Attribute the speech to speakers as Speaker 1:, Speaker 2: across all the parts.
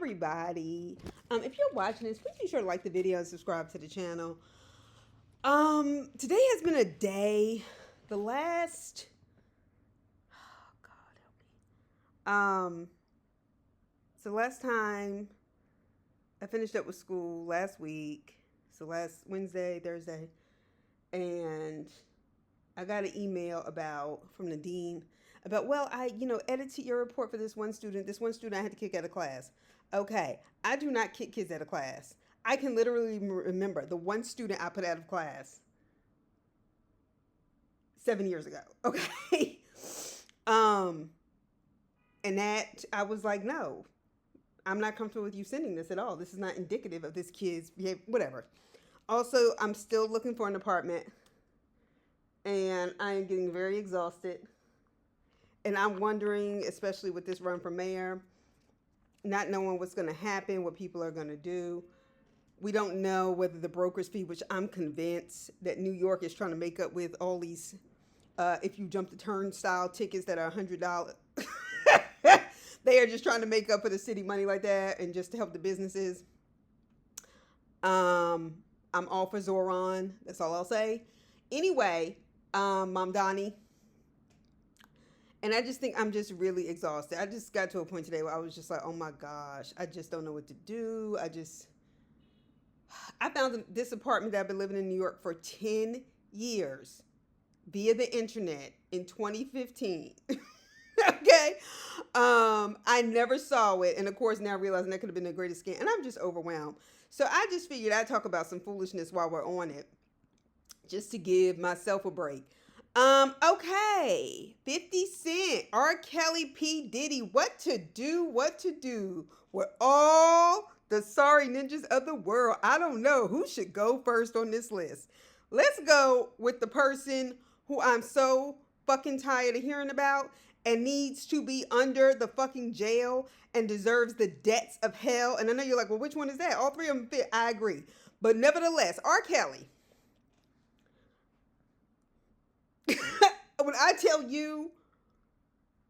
Speaker 1: everybody. If you're watching this, please be sure to like the video and subscribe to the channel. Today has been a day. The last, oh God help me. So last time I finished up with school last week. So last Wednesday, Thursday, and I got an email from the dean about, well, I edited your report for this one student. This one student I had to kick out of class. Okay, I do not kick kids out of class. I can literally remember the one student I put out of class 7 years ago. Okay. And that I was like, no, I'm not comfortable with you sending this at all. This is not indicative of this kid's behavior, whatever. Also, I'm still looking for an apartment, and I am getting very exhausted. And I'm wondering, especially with this run for mayor, not knowing what's going to happen, what people are going to do. We don't know whether the broker's fee, which I'm convinced that New York is trying to make up with all these, if you jump the turnstile tickets that are $100. They are just trying to make up for the city money like that and just to help the businesses. I'm all for Zoran. That's all I'll say. Anyway, Mom Donnie. And I just think I'm just really exhausted. I just got to a point today where I was just like, oh my gosh, I just don't know what to do. I found this apartment that I've been living in New York for 10 years via the internet in 2015. Okay. I never saw it. And of course, now realizing that could have been the greatest scam. And I'm just overwhelmed. So I just figured I'd talk about some foolishness while we're on it, just to give myself a break. Okay. 50 Cent, R. Kelly, P. Diddy, what to do with all the sorry ninjas of the world. I don't know who should go first on this list. Let's go with the person who I'm so fucking tired of hearing about and needs to be under the fucking jail and deserves the depths of hell. And I know you're like, well, which one is that? All three of them fit. I agree. But nevertheless, R. Kelly. When I tell you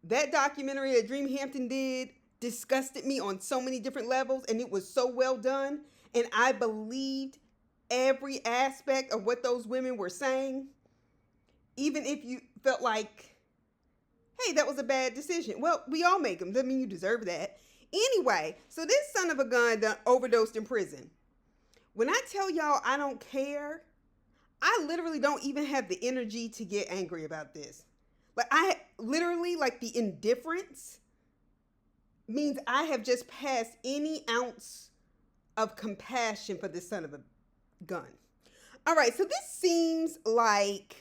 Speaker 1: that documentary that Dream Hampton did disgusted me on so many different levels, and it was so well done, and I believed every aspect of what those women were saying, even if you felt like, hey, that was a bad decision. Well, we all make them. Doesn't mean you deserve that. Anyway, so this son of a gun done overdosed in prison. When I tell y'all I don't care, I literally don't even have the energy to get angry about this. Like, I literally, like, the indifference means I have just passed any ounce of compassion for this son of a gun. All right, so this seems like,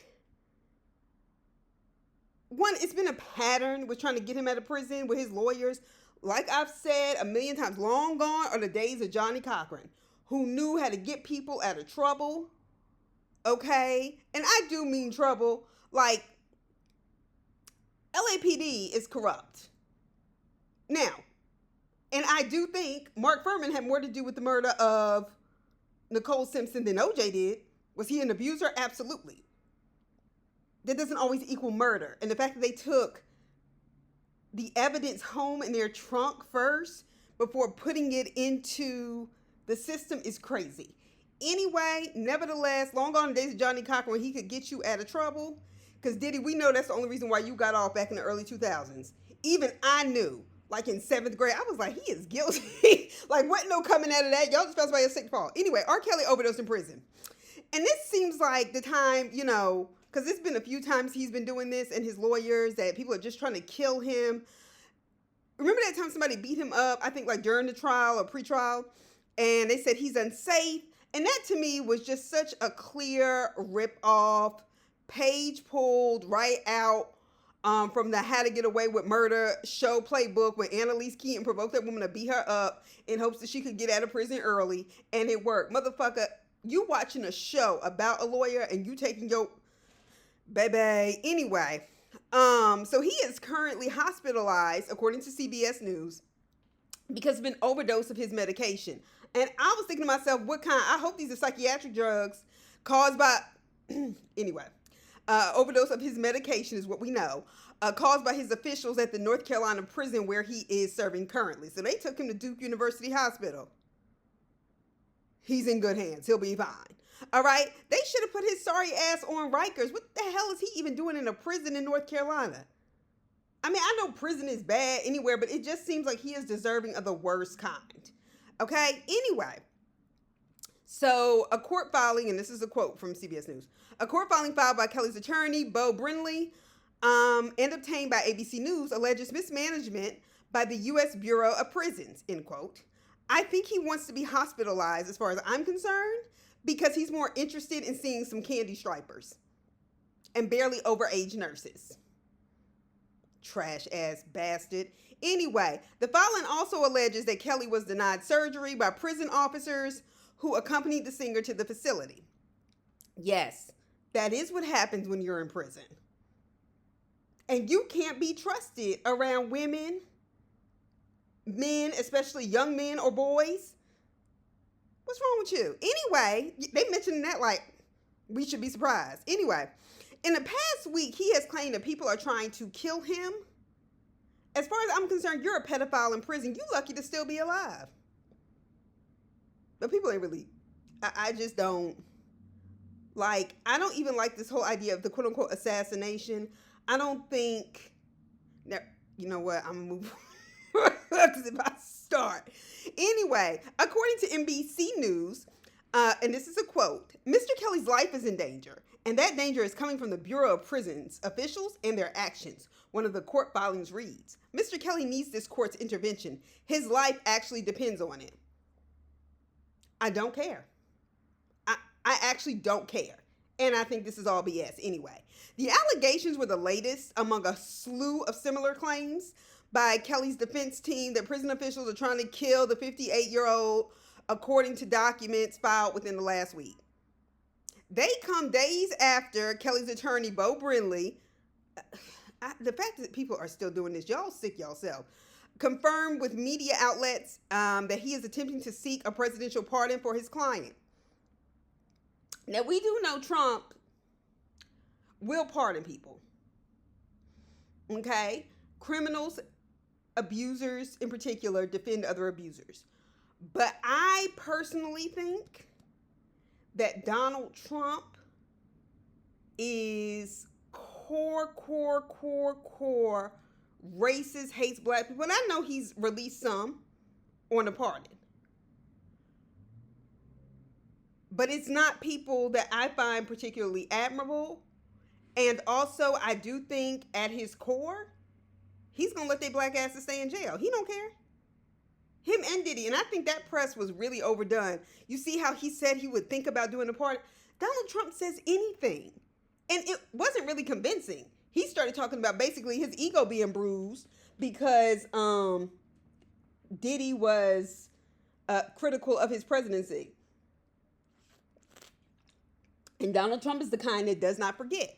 Speaker 1: one, it's been a pattern with trying to get him out of prison with his lawyers. Like I've said a million times, long gone are the days of Johnny Cochran, who knew how to get people out of trouble. Okay? And I do mean trouble. Like, LAPD is corrupt. Now, and I do think Mark Fuhrman had more to do with the murder of Nicole Simpson than OJ did. Was he an abuser? Absolutely. That doesn't always equal murder. And the fact that they took the evidence home in their trunk first before putting it into the system is crazy. Anyway, nevertheless, long gone the days of Johnny Cochran when he could get you out of trouble. Because Diddy, we know that's the only reason why you got off back in the early 2000s. Even I knew, like in 7th grade, I was like, he is guilty. Like, what no coming out of that? Y'all just found somebody a sick fall. Anyway, R. Kelly overdosed in prison. And this seems like the time, because it's been a few times he's been doing this, and his lawyers, that people are just trying to kill him. Remember that time somebody beat him up, I think like during the trial or pre-trial, and they said he's unsafe? And that to me was just such a clear rip-off, page pulled right out from the How to Get Away with Murder show playbook when Annalise Keaton provoked that woman to beat her up in hopes that she could get out of prison early, and it worked. Motherfucker, you watching a show about a lawyer and you taking your baby. Anyway, so he is currently hospitalized, according to CBS News, because of an overdose of his medication. And I was thinking to myself, what kind? I hope these are psychiatric drugs caused by, anyway. overdose of his medication is what we know, caused by his officials at the North Carolina prison where he is serving currently. So they took him to Duke University Hospital. He's in good hands. He'll be fine. All right? They should have put his sorry ass on Rikers. What the hell is he even doing in a prison in North Carolina? I mean, I know prison is bad anywhere, but it just seems like he is deserving of the worst kind. Okay? Anyway. So, a court filing, and this is a quote from CBS News, a court filing filed by Kelly's attorney, Bo Brindley, and obtained by ABC News, alleges mismanagement by the U.S. Bureau of Prisons, end quote. I think he wants to be hospitalized, as far as I'm concerned, because he's more interested in seeing some candy stripers and barely overage nurses. Trash ass bastard. Anyway, the filing also alleges that Kelly was denied surgery by prison officers who accompanied the singer to the facility. Yes, that is what happens when you're in prison. And you can't be trusted around women, men, especially young men or boys. What's wrong with you? Anyway, they mentioned that like we should be surprised. Anyway, in the past week, he has claimed that people are trying to kill him. As far as I'm concerned, you're a pedophile in prison. You're lucky to still be alive. But people ain't really, I just don't, like, I don't even like this whole idea of the quote-unquote assassination. I don't think, you know what, I'm going to move on, because if I start. Anyway, according to NBC News, and this is a quote, Mr. Kelly's life is in danger, and that danger is coming from the Bureau of Prisons officials and their actions. One of the court filings reads, Mr. Kelly needs this court's intervention. His life actually depends on it. I don't care. I actually don't care. And I think this is all BS anyway. The allegations were the latest among a slew of similar claims by Kelly's defense team that prison officials are trying to kill the 58-year-old, according to documents filed within the last week. They come days after Kelly's attorney, Bo Brindley, the fact that people are still doing this, y'all sick yourself, confirmed with media outlets that he is attempting to seek a presidential pardon for his client. Now, we do know Trump will pardon people. Okay? Criminals, abusers in particular, defend other abusers. But I personally think that Donald Trump is core racist, hates black people. And I know he's released some on a pardon. But it's not people that I find particularly admirable. And also, I do think at his core, he's going to let their black asses stay in jail. He don't care. Him and Diddy. And I think that press was really overdone. You see how he said he would think about doing a pardon? Donald Trump says anything. And it wasn't really convincing. He started talking about basically his ego being bruised because Diddy was critical of his presidency. And Donald Trump is the kind that does not forget.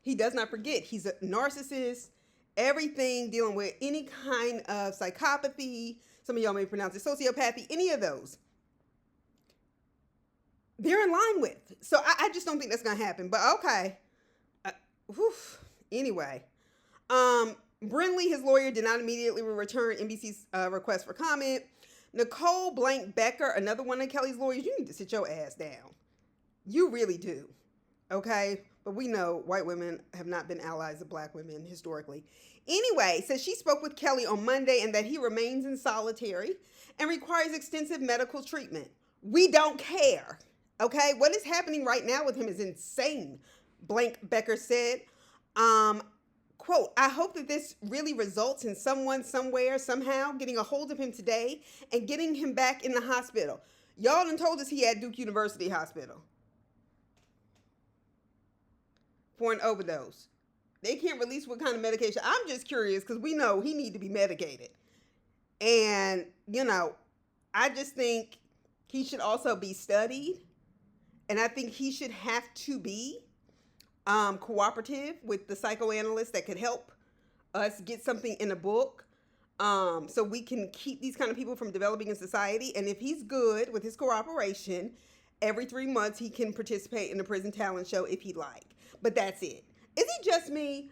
Speaker 1: He does not forget. He's a narcissist, everything dealing with any kind of psychopathy. Some of y'all may pronounce it sociopathy, any of those. They're in line with. So I just don't think that's going to happen. But okay. Anyway. Brindley, his lawyer, did not immediately return NBC's request for comment. Nicole Blank Becker, another one of Kelly's lawyers, you need to sit your ass down. You really do. Okay? But we know white women have not been allies of black women historically. Anyway, says she spoke with Kelly on Monday and that he remains in solitary and requires extensive medical treatment. We don't care. Okay? What is happening right now with him is insane, Blank Becker said. Quote, I hope that this really results in someone somewhere, somehow, getting a hold of him today and getting him back in the hospital. Y'all done told us he had Duke University Hospital for an overdose. They can't release what kind of medication. I'm just curious because we know he need to be medicated. And, you know, I just think he should also be studied. And I think he should have to be cooperative with the psychoanalyst that could help us get something in a book so we can keep these kind of people from developing in society. And if he's good with his cooperation, every 3 months he can participate in the prison talent show if he'd like. But that's it. Is it just me?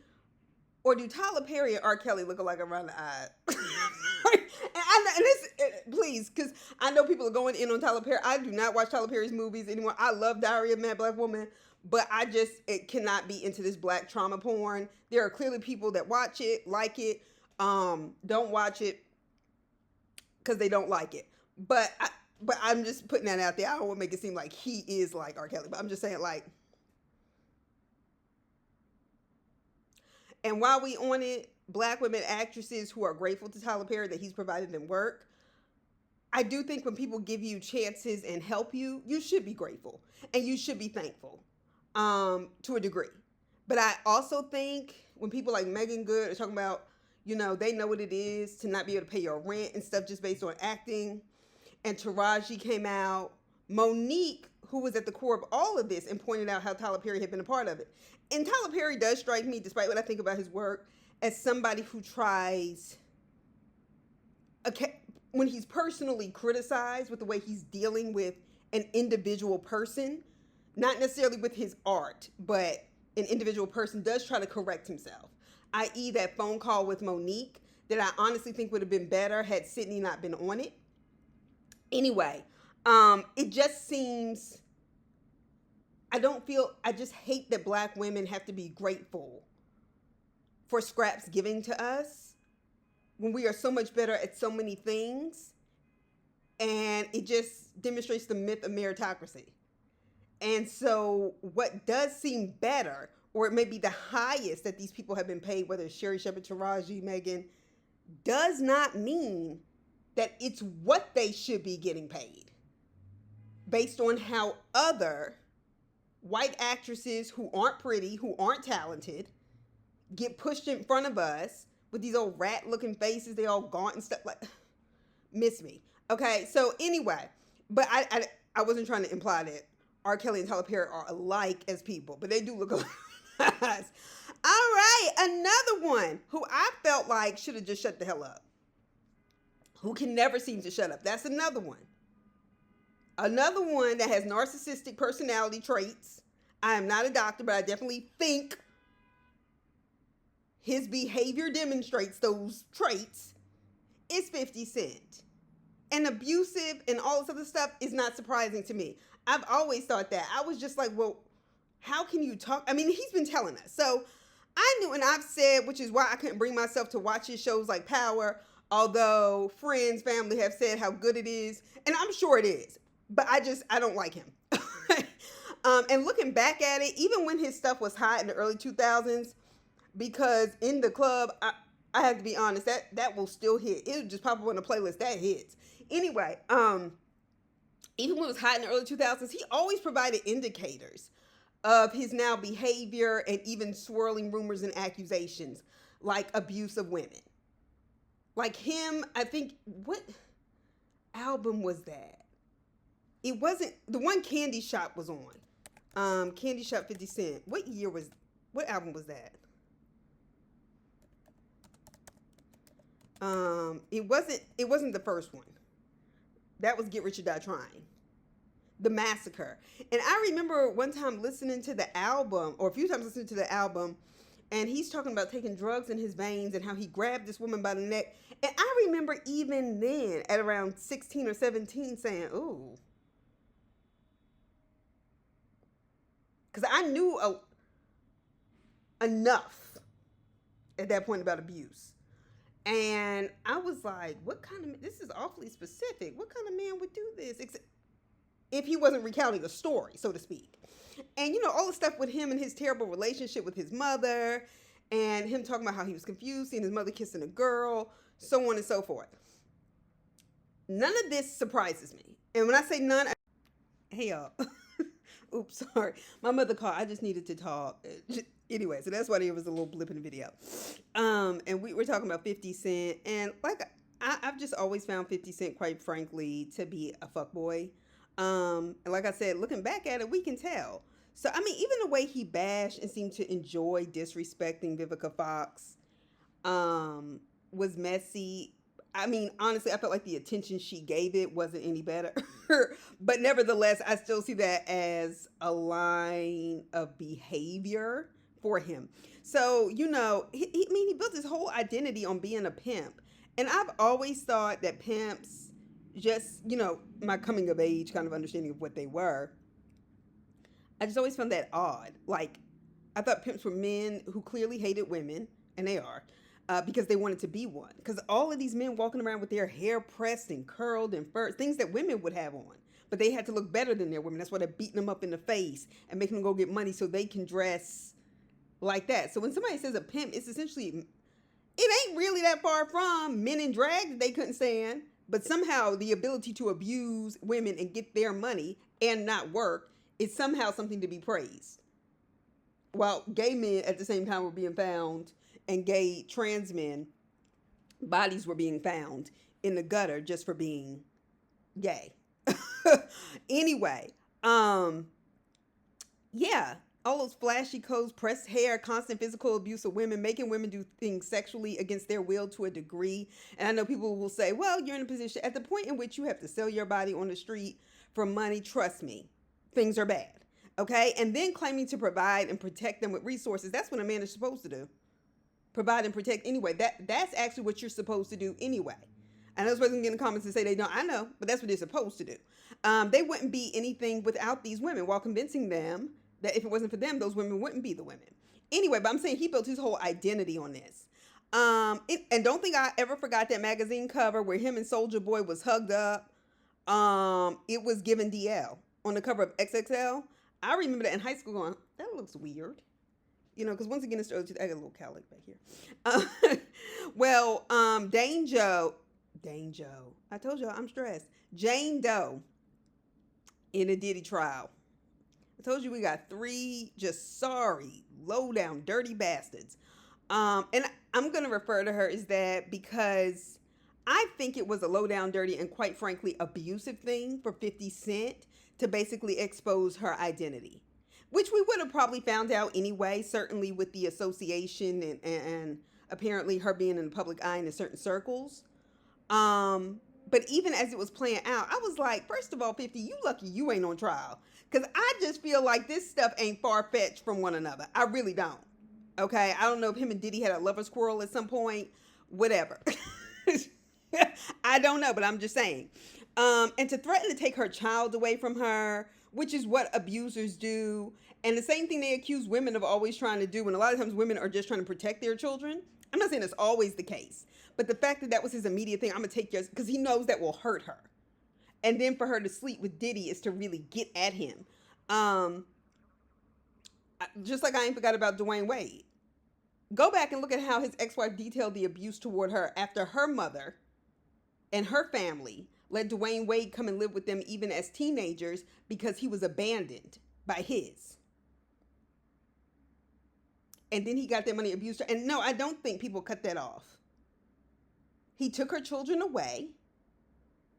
Speaker 1: Or do Tyler Perry and R. Kelly look alike around the eye? Please, because I know people are going in on Tyler Perry. I do not watch Tyler Perry's movies anymore. I love Diary of a Mad Black Woman, but it cannot be into this black trauma porn. There are clearly people that watch it, like it, don't watch it because they don't like it. But I'm just putting that out there. I don't want to make it seem like he is like R. Kelly, but I'm just saying, like. And while we on it, black women actresses who are grateful to Tyler Perry that he's provided them work. I do think when people give you chances and help you, you should be grateful and you should be thankful to a degree. But I also think when people like Megan Good are talking about, they know what it is to not be able to pay your rent and stuff just based on acting. And Taraji came out. Monique, who was at the core of all of this and pointed out how Tyler Perry had been a part of it. And Tyler Perry does strike me, despite what I think about his work, as somebody who tries, when he's personally criticized with the way he's dealing with an individual person, not necessarily with his art, but an individual person does try to correct himself. I.e. that phone call with Monique that I honestly think would have been better had Sydney not been on it. Anyway, it just seems... I just hate that black women have to be grateful for scraps given to us when we are so much better at so many things. And it just demonstrates the myth of meritocracy. And so what does seem better, or it may be the highest that these people have been paid, whether it's Sherry Shepherd, Taraji, Megan, does not mean that it's what they should be getting paid based on how other white actresses who aren't pretty, who aren't talented, get pushed in front of us with these old rat-looking faces. They all gaunt and stuff. Like, miss me. Okay, so anyway, but I wasn't trying to imply that R. Kelly and Tyler Perry are alike as people, but they do look alike. All right, another one who I felt like should have just shut the hell up, who can never seem to shut up. That's another one. Another one that has narcissistic personality traits. I am not a doctor, but I definitely think his behavior demonstrates those traits. Is 50 Cent. And abusive and all this other stuff is not surprising to me. I've always thought that. I was just like, well, how can you talk? I mean, he's been telling us. So I knew, and I've said, which is why I couldn't bring myself to watch his shows like Power, although friends, family have said how good it is. And I'm sure it is. But I don't like him. And looking back at it, even when his stuff was hot in the early 2000s, because in the club, I have to be honest, that will still hit. It'll just pop up on the playlist, that hits. Anyway, even when it was hot in the early 2000s, he always provided indicators of his now behavior and even swirling rumors and accusations, like abuse of women. Like him, I think, what album was that? It wasn't, the one Candy Shop was on. Candy Shop 50 Cent. What album was that? It wasn't the first one. That was Get Rich or Die Trying. The Massacre. And I remember one time listening to the album, or a few times listening to the album, and he's talking about taking drugs in his veins and how he grabbed this woman by the neck. And I remember even then, at around 16 or 17, saying, ooh. Because I knew enough at that point about abuse. And I was like, this is awfully specific. What kind of man would do this? If he wasn't recounting a story, so to speak. And, all the stuff with him and his terrible relationship with his mother, and him talking about how he was confused, seeing his mother kissing a girl, so on and so forth. None of this surprises me. And when I say none, hey y'all. Oops, sorry. My mother called. I just needed to talk. Anyway, so that's why there was a little blip in the video. And we were talking about 50 Cent. And like, I've just always found 50 Cent, quite frankly, to be a fuckboy. And like I said, looking back at it, we can tell. So, I mean, even the way he bashed and seemed to enjoy disrespecting Vivica Fox was messy. I mean, honestly, I felt like the attention she gave it wasn't any better. But nevertheless, I still see that as a line of behavior for him. So, I mean, he built his whole identity on being a pimp. And I've always thought that pimps, just, my coming of age kind of understanding of what they were, I just always found that odd. Like, I thought pimps were men who clearly hated women, and they are, because they wanted to be one. Because all of these men walking around with their hair pressed and curled and fur, things that women would have on. But they had to look better than their women. That's why they're beating them up in the face and making them go get money so they can dress like that. So when somebody says a pimp, it's essentially, it ain't really that far from men in drag that they couldn't stand. But somehow the ability to abuse women and get their money and not work is somehow something to be praised. While gay men at the same time were being found, and gay trans men bodies were being found in the gutter just for being gay. Anyway, yeah, all those flashy coats, pressed hair, constant physical abuse of women, making women do things sexually against their will to a degree. And I know people will say, well, you're in a position at the point in which you have to sell your body on the street for money. Trust me, things are bad. Okay. And then claiming to provide and protect them with resources. That's what a man is supposed to do. Provide and protect anyway. That's actually what you're supposed to do anyway. I know supposed to get in the comments and say they don't. I know, but that's what they're supposed to do. They wouldn't be anything without these women, while convincing them that if it wasn't for them, those women wouldn't be the women. Anyway, but I'm saying he built his whole identity on this. And don't think I ever forgot that magazine cover where him and Soldier Boy was hugged up. It was given DL on the cover of XXL. I remember that in high school going, that looks weird. Because once again, it's early. I got a little cowlick back here. Well, Dane Joe. I told y'all I'm stressed. Jane Doe in a Diddy trial. I told you we got 3 just sorry, low down, dirty bastards. And I'm going to refer to her as that because I think it was a low down, dirty, and quite frankly, abusive thing for 50 Cent to basically expose her identity, which we would have probably found out anyway, certainly with the association and apparently her being in the public eye in certain circles. But even as it was playing out, I was like, first of all, 50, you lucky you ain't on trial. Because I just feel like this stuff ain't far-fetched from one another. I really don't. Okay? I don't know if him and Diddy had a lover's quarrel at some point. Whatever. I don't know, but I'm just saying. And to threaten to take her child away from her, which is what abusers do. And the same thing they accuse women of always trying to do. And a lot of times women are just trying to protect their children. I'm not saying it's always the case. But the fact that that was his immediate thing, I'm going to take yours, because he knows that will hurt her. And then for her to sleep with Diddy is to really get at him. Just like I ain't forgot about Dwayne Wade. Go back and look at how his ex-wife detailed the abuse toward her after her mother and her family let Dwayne Wade come and live with them even as teenagers because he was abandoned by his. And then he got that money, abused her. And no, I don't think people cut that off. He took her children away.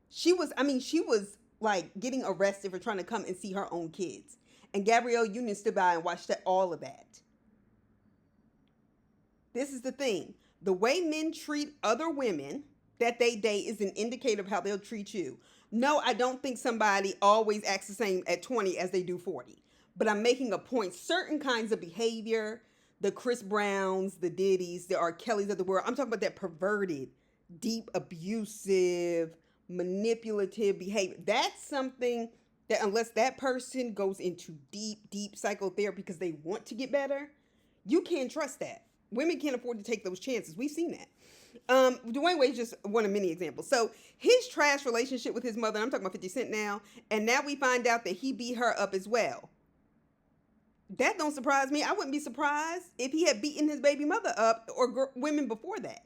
Speaker 1: She was like getting arrested for trying to come and see her own kids. And Gabrielle Union stood by and watched all of that. This is the thing. The way men treat other women that they date is an indicator of how they'll treat you. No, I don't think somebody always acts the same at 20 as they do 40. But I'm making a point. Certain kinds of behavior, the Chris Browns, the Diddys, the R. Kellys of the world, I'm talking about that perverted, deep, abusive, manipulative behavior. That's something that unless that person goes into deep, deep psychotherapy because they want to get better, you can't trust that. Women can't afford to take those chances. We've seen that. Dwayne Wade's just one of many examples. So his trash relationship with his mother, I'm talking about 50 Cent now, and now we find out that he beat her up as well. That don't surprise me. I wouldn't be surprised if he had beaten his baby mother up or women before that.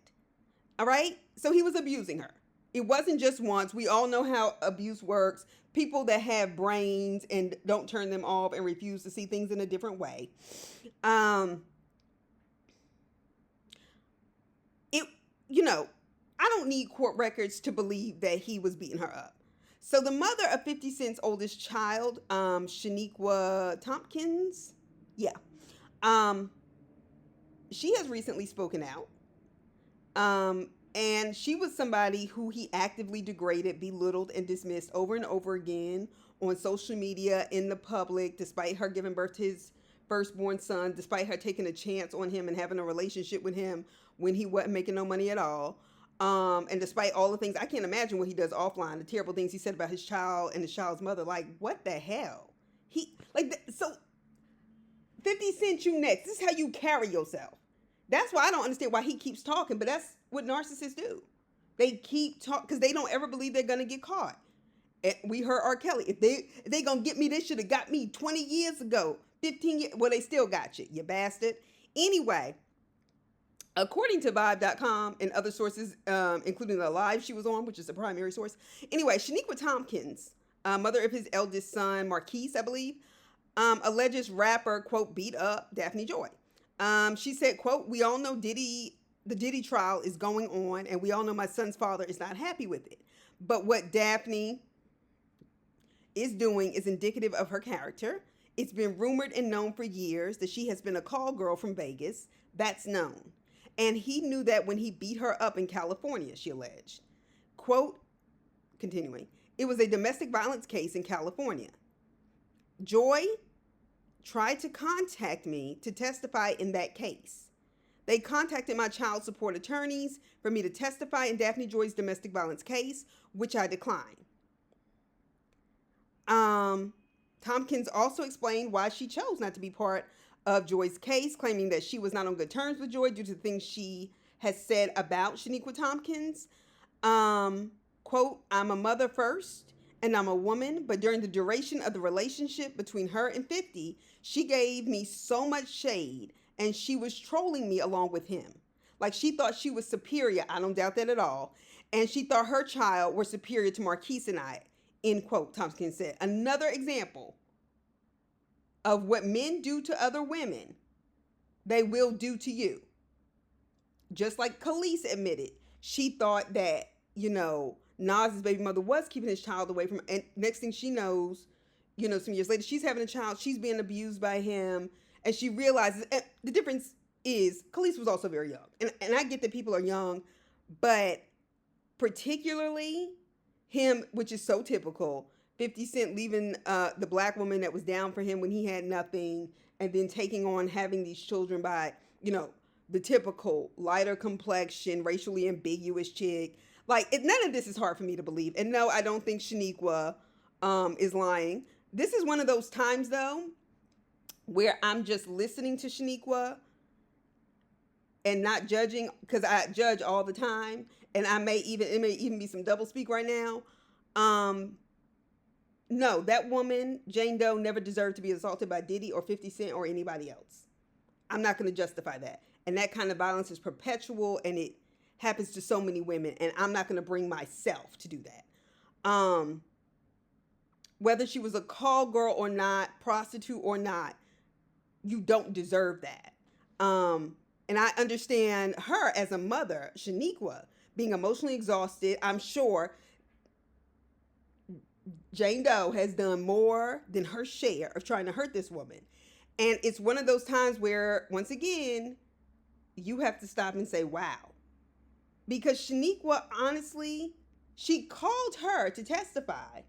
Speaker 1: All right? So he was abusing her. It wasn't just once. We all know how abuse works. People that have brains and don't turn them off and refuse to see things in a different way. I don't need court records to believe that he was beating her up. So the mother of 50 Cent's oldest child, Shaniqua Tompkins, she has recently spoken out. And she was somebody who he actively degraded, belittled, and dismissed over and over again on social media, in the public, despite her giving birth to his firstborn son, despite her taking a chance on him and having a relationship with him when he wasn't making no money at all. And despite all the things, I can't imagine what he does offline, the terrible things he said about his child and his child's mother. Like, what the hell? So 50 Cent, you next. This is how you carry yourself. That's why I don't understand why he keeps talking, but that's what narcissists do. They keep talking because they don't ever believe they're going to get caught. And we heard R. Kelly. If they going to get me, they should have got me 20 years ago, 15 years. Well, they still got you bastard. Anyway, according to Vibe.com and other sources, including the live she was on, which is the primary source. Anyway, Shaniqua Tompkins, mother of his eldest son, Marquise, I believe, alleges rapper, quote, beat up Daphne Joy. She said, quote, we all know the Diddy trial is going on, and we all know my son's father is not happy with it. But what Daphne is doing is indicative of her character. It's been rumored and known for years that she has been a call girl from Vegas. That's known. And he knew that when he beat her up in California, she alleged. Quote, continuing, it was a domestic violence case in California. Joy tried to contact me to testify in that case. They contacted my child support attorneys for me to testify in Daphne Joy's domestic violence case, which I declined. Tompkins also explained why she chose not to be part of Joy's case, claiming that she was not on good terms with Joy due to things she has said about Shaniqua Tompkins. Quote, I'm a mother first, and I'm a woman, but during the duration of the relationship between her and 50, she gave me so much shade, and she was trolling me along with him. Like, she thought she was superior. I don't doubt that at all. And she thought her child were superior to Marquise and I, end quote, Tompkins said. Another example of what men do to other women, they will do to you. Just like Khalees admitted, she thought that, Nas's baby mother was keeping his child away from her. And next thing she knows, some years later, she's having a child. She's being abused by him. And she realizes, and the difference is, Khalees was also very young. And I get that people are young, but particularly him, which is so typical, 50 Cent leaving the black woman that was down for him when he had nothing, and then taking on having these children by, the typical lighter complexion, racially ambiguous chick. Like, none of this is hard for me to believe. And no, I don't think Shaniqua is lying. This is one of those times, though, where I'm just listening to Shaniqua and not judging, because I judge all the time, and it may even be some double speak right now. No, that woman, Jane Doe, never deserved to be assaulted by Diddy or 50 Cent or anybody else. I'm not going to justify that. And that kind of violence is perpetual, and it happens to so many women, and I'm not going to bring myself to do that. Whether she was a call girl or not, prostitute or not, you don't deserve that. And I understand her as a mother, Shaniqua, being emotionally exhausted. I'm sure Jane Doe has done more than her share of trying to hurt this woman. And it's one of those times where, once again, you have to stop and say, wow. Because Shaniqua, honestly, she called her to testify.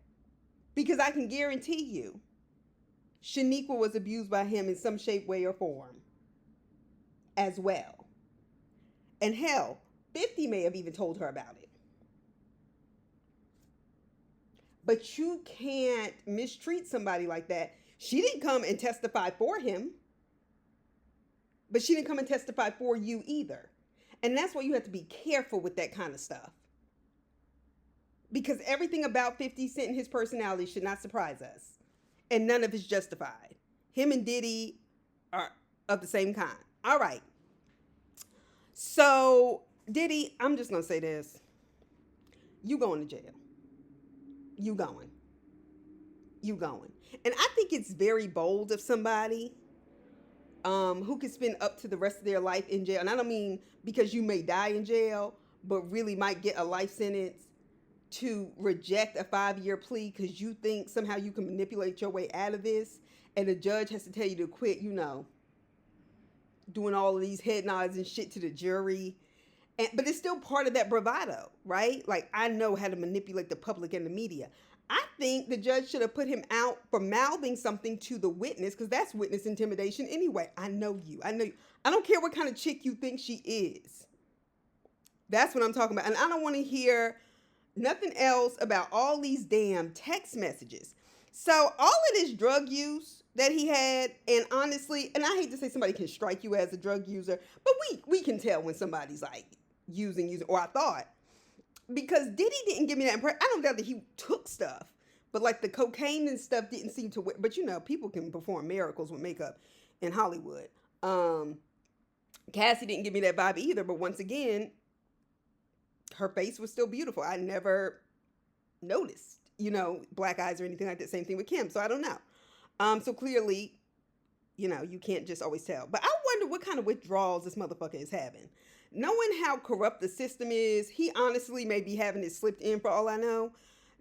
Speaker 1: Because I can guarantee you, Shaniqua was abused by him in some shape, way, or form as well. And hell, 50 may have even told her about it. But you can't mistreat somebody like that. She didn't come and testify for him. But she didn't come and testify for you either. And that's why you have to be careful with that kind of stuff. Because everything about 50 Cent and his personality should not surprise us. And none of it's justified. Him and Diddy are of the same kind. All right. So, Diddy, I'm just going to say this. You going to jail. You going. And I think it's very bold of somebody who could spend up to the rest of their life in jail. And I don't mean because you may die in jail, but really might get a life sentence, to reject a 5-year plea because you think somehow you can manipulate your way out of this, and the judge has to tell you to quit, doing all of these head nods and shit to the jury. but it's still part of that bravado, right? Like, I know how to manipulate the public and the media. I think the judge should have put him out for mouthing something to the witness, because that's witness intimidation anyway. I know you. I know you. I don't care what kind of chick you think she is. That's what I'm talking about. And I don't want to hear nothing else about all these damn text messages. So all of this drug use that he had, and honestly, and I hate to say somebody can strike you as a drug user, but we can tell when somebody's like using, or I thought. Because Diddy didn't give me that impression. I don't doubt that he took stuff, but like the cocaine and stuff didn't seem to. But you know, people can perform miracles with makeup in Hollywood. Cassie didn't give me that vibe either. But once again, her face was still beautiful. I never noticed, you know, black eyes or anything like that. Same thing with Kim. So I don't know. So clearly, you know, you can't just always tell. But I wonder what kind of withdrawals this motherfucker is having. Knowing how corrupt the system is, he honestly may be having it slipped in for all I know.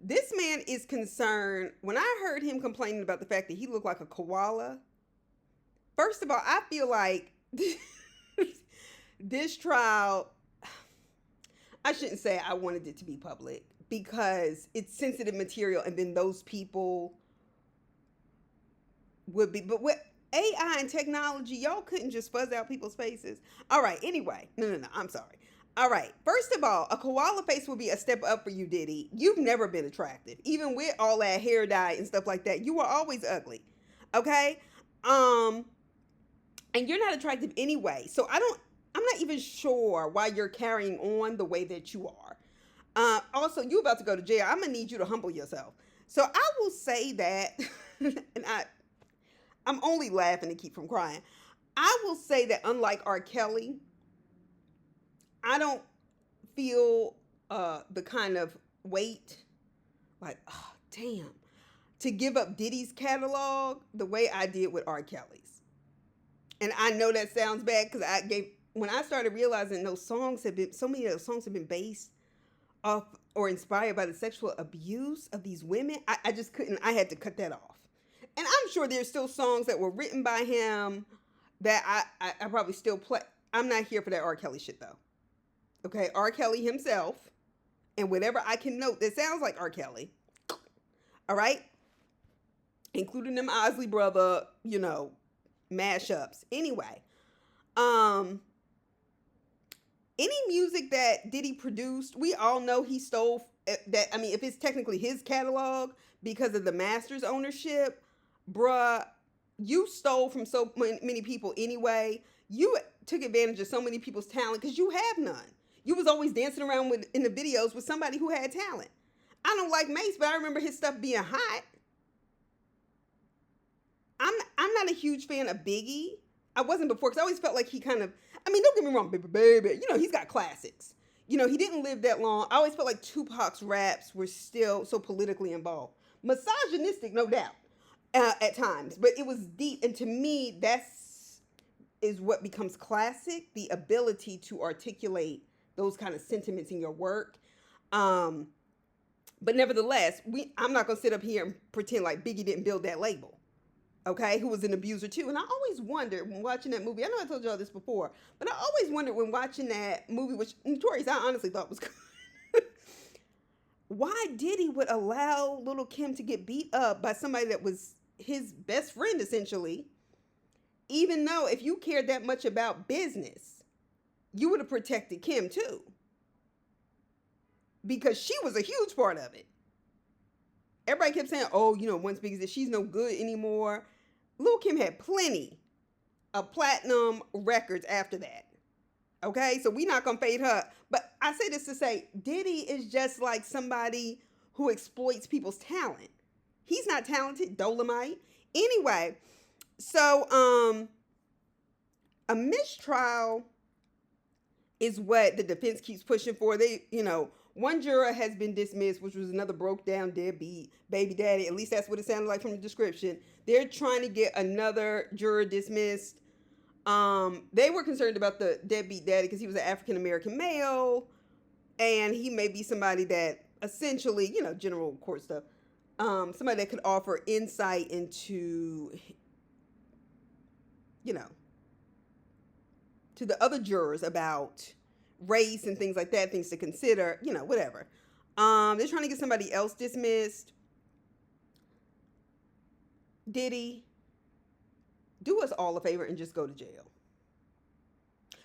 Speaker 1: This man is concerned. When I heard him complaining about the fact that he looked like a koala, first of all, I feel like this trial, I shouldn't say I wanted it to be public because it's sensitive material, and then those people would be, but what AI and technology, y'all couldn't just fuzz out people's faces. All right, anyway, no, I'm sorry. All right, first of all, a koala face would be a step up for you, Diddy. You've never been attractive. Even with all that hair dye and stuff like that, you were always ugly, okay? And you're not attractive anyway, so I'm not even sure why you're carrying on the way that you are. Also, you about to go to jail. I'm gonna need you to humble yourself. So I will say that, and I'm only laughing to keep from crying. I will say that unlike R. Kelly, I don't feel the kind of weight, like, oh, damn, to give up Diddy's catalog the way I did with R. Kelly's. And I know that sounds bad because when I started realizing those songs so many of those songs have been based off or inspired by the sexual abuse of these women, I just couldn't, I had to cut that off. And I'm sure there's still songs that were written by him that I probably still play. I'm not here for that R. Kelly shit, though. Okay, R. Kelly himself, and whatever I can note that sounds like R. Kelly. All right? Including them Osley Brother, you know, mashups. Anyway, any music that Diddy produced, we all know he stole that. I mean, if it's technically his catalog because of the master's ownership, bruh, you stole from so many people anyway. You took advantage of so many people's talent because you have none. You was always dancing around in the videos with somebody who had talent. I don't like Mace, but I remember his stuff being hot. I'm not a huge fan of Biggie. I wasn't before because I always felt like he kind of, I mean, don't get me wrong, baby. You know, he's got classics. You know, he didn't live that long. I always felt like Tupac's raps were still so politically involved. Misogynistic, no doubt, at times. But it was deep. And to me, is what becomes classic, the ability to articulate those kind of sentiments in your work. But nevertheless, I'm not going to sit up here and pretend like Biggie didn't build that label. Okay, who was an abuser too. And I always wondered when watching that movie, I know I told y'all this before, but I always wondered when watching that movie, which Notorious I honestly thought was good, why Diddy would allow Little Kim to get beat up by somebody that was his best friend essentially, even though if you cared that much about business, you would have protected Kim too. Because she was a huge part of it. Everybody kept saying, oh, you know, once Biggie said she's no good anymore. Lil' Kim had plenty of platinum records after that. Okay, so we not gonna fade her. But I say this to say, Diddy is just like somebody who exploits people's talent. He's not talented, Dolomite. Anyway, so a mistrial is what the defense keeps pushing for. They, you know, one juror has been dismissed, which was another broke down deadbeat baby daddy. At least that's what it sounded like from the description. They're trying to get another juror dismissed. They were concerned about the deadbeat daddy because he was an African-American male. And he may be somebody that essentially, you know, general court stuff. Somebody that could offer insight into, you know, to the other jurors about race and things like that, things to consider, whatever. They're trying to get somebody else dismissed. Diddy, do us all a favor and just go to jail.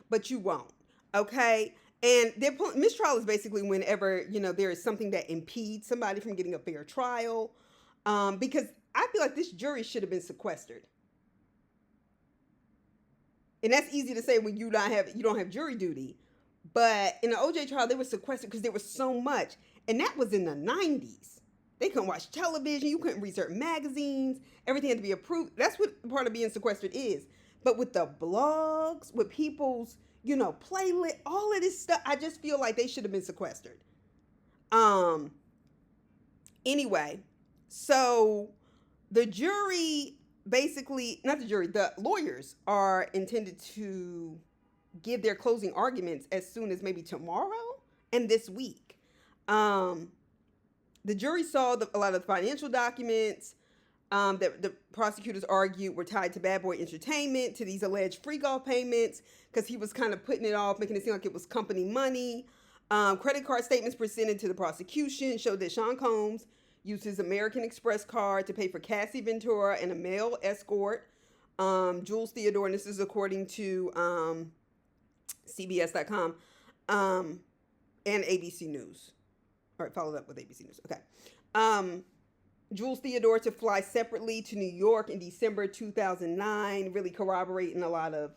Speaker 1: But you won't, okay? And mistrial is basically whenever, there is something that impedes somebody from getting a fair trial. Because I feel like this jury should have been sequestered. And that's easy to say when you don't have jury duty. But in the OJ trial, they were sequestered because there was so much. And that was in the 90s. They couldn't watch television. You couldn't read certain magazines. Everything had to be approved. That's what part of being sequestered is. But with the blogs, with people's, playlist, all of this stuff, I just feel like they should have been sequestered. Anyway, so the jury basically, not the jury, the lawyers are intended to give their closing arguments as soon as maybe tomorrow and this week. The jury saw a lot of the financial documents that the prosecutors argued were tied to Bad Boy Entertainment, to these alleged free golf payments, because he was kind of putting it off, making it seem like it was company money. Credit card statements presented to the prosecution showed that Sean Combs used his American Express card to pay for Cassie Ventura and a male escort, Jules Theodore, and this is according to CBS.com and ABC News. All right, followed up with ABC News. Okay. Jules Theodore to fly separately to New York in December 2009, really corroborating a lot of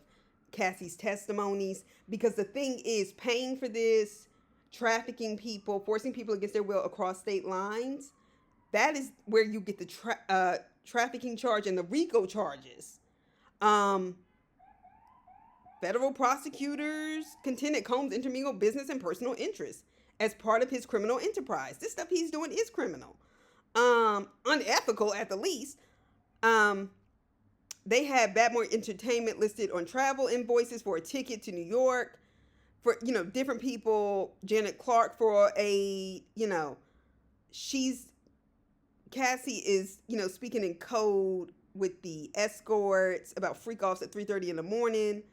Speaker 1: Cassie's testimonies. Because the thing is, paying for this, trafficking people, forcing people against their will across state lines, that is where you get the trafficking charge and the RICO charges. Federal prosecutors contended Combs intermingled business and personal interests as part of his criminal enterprise. This stuff he's doing is criminal. Unethical at the least. They had Bad Boy Entertainment listed on travel invoices for a ticket to New York for, different people. Janet Clark for Cassie is, speaking in code with the escorts about freak offs at 3:30 in the morning.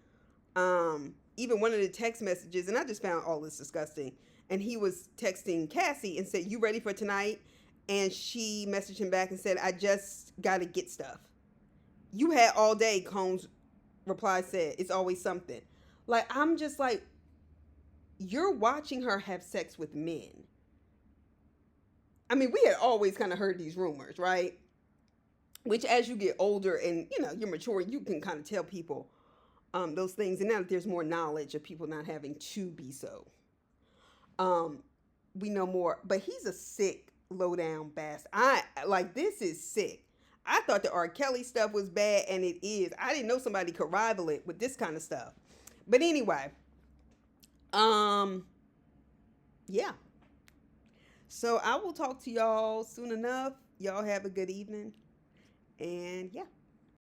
Speaker 1: Even one of the text messages, and I just found all this disgusting. And he was texting Cassie and said, "You ready for tonight?" And she messaged him back and said, "I just got to get stuff." "You had all day," Combs' reply said. "It's always something." Like, I'm just like, you're watching her have sex with men. I mean, we had always kind of heard these rumors, right? Which, as you get older and, you're mature, you can kind of tell people those things. And now that there's more knowledge of people not having to be so, we know more. But he's a sick, low-down bastard. This is sick. I thought the R. Kelly stuff was bad, and it is. I didn't know somebody could rival it with this kind of stuff. But anyway, yeah. So I will talk to y'all soon enough. Y'all have a good evening. And yeah.